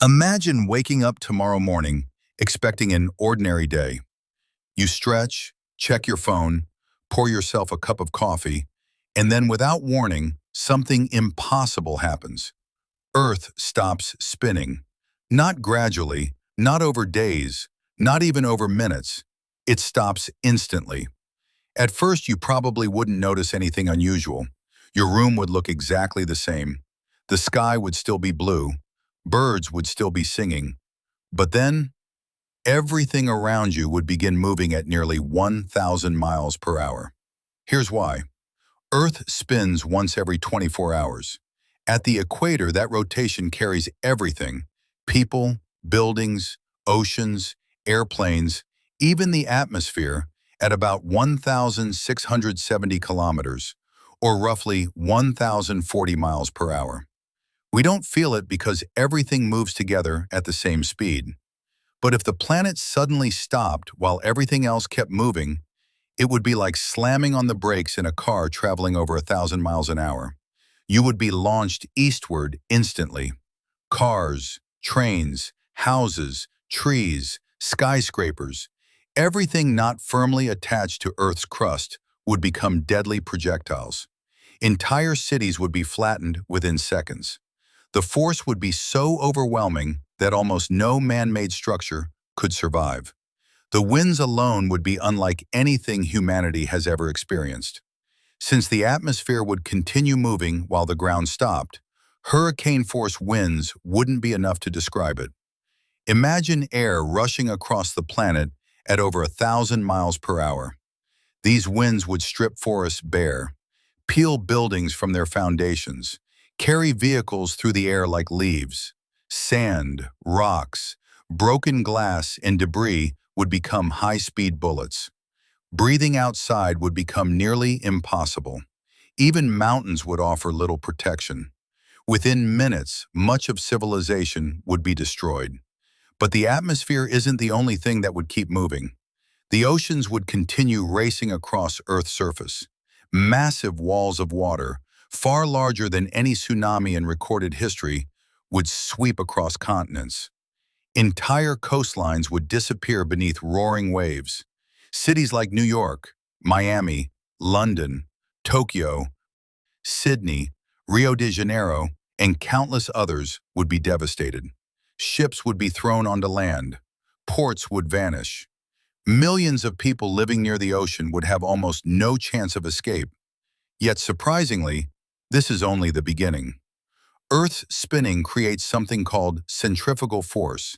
Imagine waking up tomorrow morning expecting an ordinary day. You stretch, check your phone, pour yourself a cup of coffee, and then without warning, something impossible happens. Earth stops spinning. Not gradually, not over days, not even over minutes. It stops instantly. At first, you probably wouldn't notice anything unusual. Your room would look exactly the same. The sky would still be blue. Birds would still be singing. But then, everything around you would begin moving at nearly 1,000 miles per hour. Here's why. Earth spins once every 24 hours. At the equator, that rotation carries everything: people, buildings, oceans, airplanes, even the atmosphere, at about 1,670 kilometers, or roughly 1,040 miles per hour. We don't feel it because everything moves together at the same speed. But if the planet suddenly stopped while everything else kept moving, it would be like slamming on the brakes in a car traveling over 1,000 miles an hour. You would be launched eastward instantly. Cars, trains, houses, trees, skyscrapers, everything not firmly attached to Earth's crust would become deadly projectiles. Entire cities would be flattened within seconds. The force would be so overwhelming that almost no man-made structure could survive. The winds alone would be unlike anything humanity has ever experienced. Since the atmosphere would continue moving while the ground stopped, hurricane-force winds wouldn't be enough to describe it. Imagine air rushing across the planet at over 1,000 miles per hour. These winds would strip forests bare, peel buildings from their foundations, carry vehicles through the air like leaves. Sand, rocks, broken glass, and debris would become high-speed bullets. Breathing outside would become nearly impossible. Even mountains would offer little protection. Within minutes, much of civilization would be destroyed. But the atmosphere isn't the only thing that would keep moving. The oceans would continue racing across Earth's surface. Massive walls of water, far larger than any tsunami in recorded history, would sweep across continents. Entire coastlines would disappear beneath roaring waves. Cities like New York, Miami, London, Tokyo, Sydney, Rio de Janeiro, and countless others would be devastated. Ships would be thrown onto land. Ports would vanish. Millions of people living near the ocean would have almost no chance of escape. Yet surprisingly, this is only the beginning. Earth's spinning creates something called centrifugal force.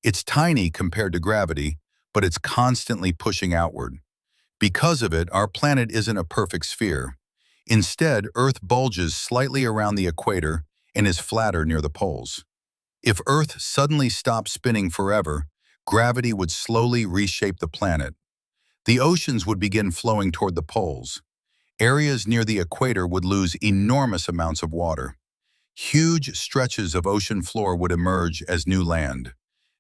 It's tiny compared to gravity, but it's constantly pushing outward. Because of it, our planet isn't a perfect sphere. Instead, Earth bulges slightly around the equator and is flatter near the poles. If Earth suddenly stopped spinning forever, gravity would slowly reshape the planet. The oceans would begin flowing toward the poles. Areas near the equator would lose enormous amounts of water. Huge stretches of ocean floor would emerge as new land.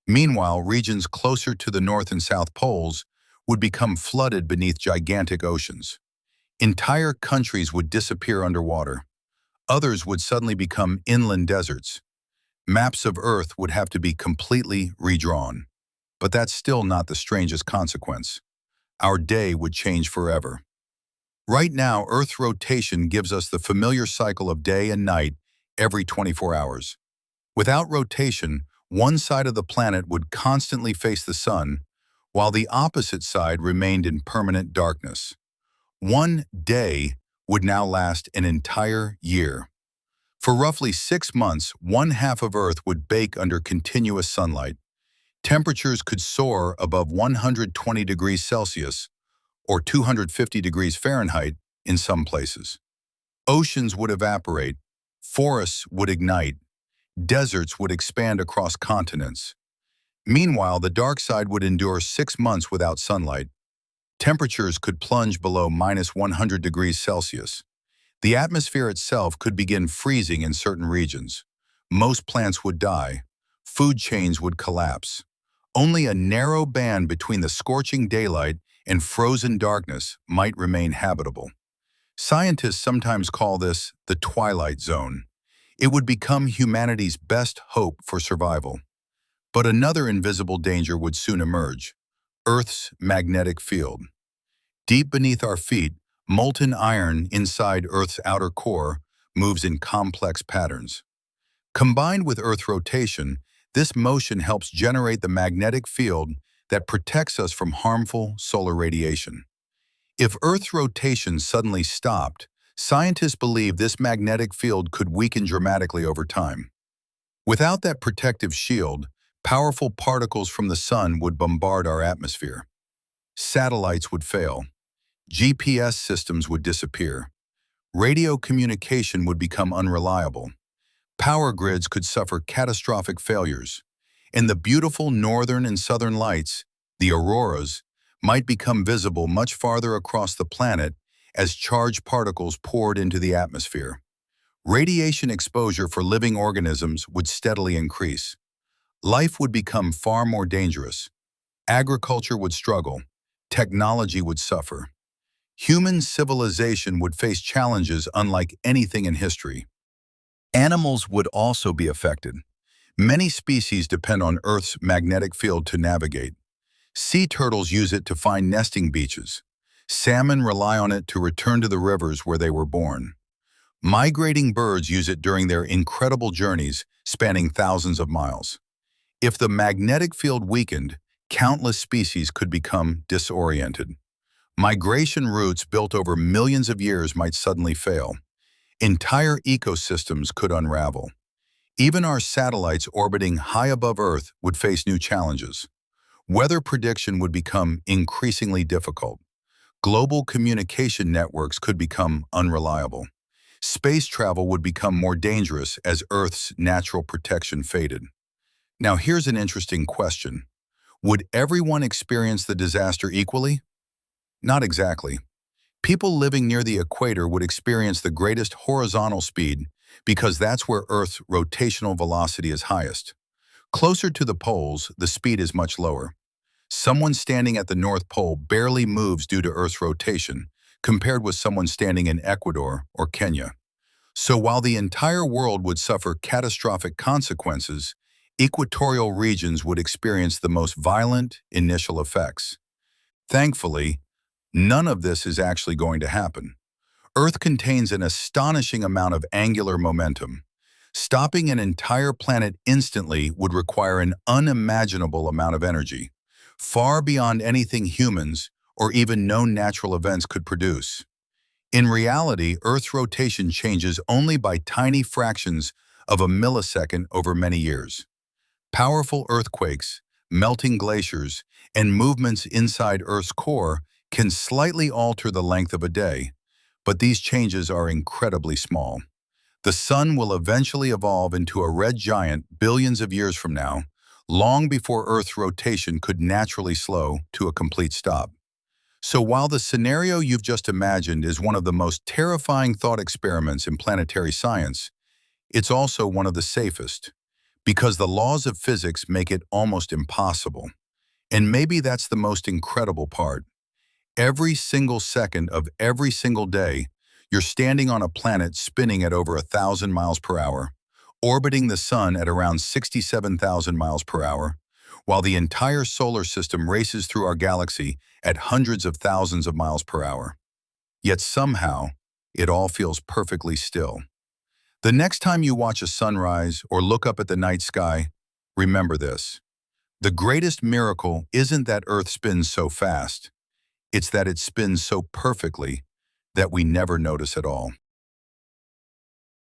Meanwhile, regions closer to the North and South poles would become flooded beneath gigantic oceans. Entire countries would disappear underwater. Others would suddenly become inland deserts. Maps of Earth would have to be completely redrawn. But that's still not the strangest consequence. Our day would change forever. Right now, Earth's rotation gives us the familiar cycle of day and night every 24 hours. Without rotation, one side of the planet would constantly face the sun, while the opposite side remained in permanent darkness. One day would now last an entire year. For roughly 6 months, one half of Earth would bake under continuous sunlight. Temperatures could soar above 120 degrees Celsius, or 250 degrees Fahrenheit in some places. Oceans would evaporate, forests would ignite, deserts would expand across continents. Meanwhile, the dark side would endure 6 months without sunlight. Temperatures could plunge below minus 100 degrees Celsius. The atmosphere itself could begin freezing in certain regions. Most plants would die. Food chains would collapse. Only a narrow band between the scorching daylight and frozen darkness might remain habitable. Scientists sometimes call this the twilight zone. It would become humanity's best hope for survival. But another invisible danger would soon emerge: Earth's magnetic field. Deep beneath our feet, molten iron inside Earth's outer core moves in complex patterns. Combined with Earth rotation, this motion helps generate the magnetic field that protects us from harmful solar radiation. If Earth's rotation suddenly stopped, scientists believe this magnetic field could weaken dramatically over time. Without that protective shield, powerful particles from the sun would bombard our atmosphere. Satellites would fail. GPS systems would disappear. Radio communication would become unreliable. Power grids could suffer catastrophic failures. And the beautiful northern and southern lights, the auroras, might become visible much farther across the planet as charged particles poured into the atmosphere. Radiation exposure for living organisms would steadily increase. Life would become far more dangerous. Agriculture would struggle. Technology would suffer. Human civilization would face challenges unlike anything in history. Animals would also be affected. Many species depend on Earth's magnetic field to navigate. Sea turtles use it to find nesting beaches. Salmon rely on it to return to the rivers where they were born. Migrating birds use it during their incredible journeys spanning thousands of miles. If the magnetic field weakened, countless species could become disoriented. Migration routes built over millions of years might suddenly fail. Entire ecosystems could unravel. Even our satellites orbiting high above Earth would face new challenges. Weather prediction would become increasingly difficult. Global communication networks could become unreliable. Space travel would become more dangerous as Earth's natural protection faded. Now here's an interesting question. Would everyone experience the disaster equally? Not exactly. People living near the equator would experience the greatest horizontal speed because that's where Earth's rotational velocity is highest. Closer to the poles, the speed is much lower. Someone standing at the North Pole barely moves due to Earth's rotation, compared with someone standing in Ecuador or Kenya. So while the entire world would suffer catastrophic consequences, equatorial regions would experience the most violent initial effects. Thankfully, none of this is actually going to happen. Earth contains an astonishing amount of angular momentum. Stopping an entire planet instantly would require an unimaginable amount of energy, far beyond anything humans or even known natural events could produce. In reality, Earth's rotation changes only by tiny fractions of a millisecond over many years. Powerful earthquakes, melting glaciers, and movements inside Earth's core can slightly alter the length of a day, but these changes are incredibly small. The sun will eventually evolve into a red giant billions of years from now, long before Earth's rotation could naturally slow to a complete stop. So while the scenario you've just imagined is one of the most terrifying thought experiments in planetary science, it's also one of the safest, because the laws of physics make it almost impossible. And maybe that's the most incredible part. Every single second of every single day, you're standing on a planet spinning at over 1,000 miles per hour, orbiting the sun at around 67,000 miles per hour, while the entire solar system races through our galaxy at hundreds of thousands of miles per hour. Yet somehow, it all feels perfectly still. The next time you watch a sunrise or look up at the night sky, remember this. The greatest miracle isn't that Earth spins so fast. It's that it spins so perfectly that we never notice at all.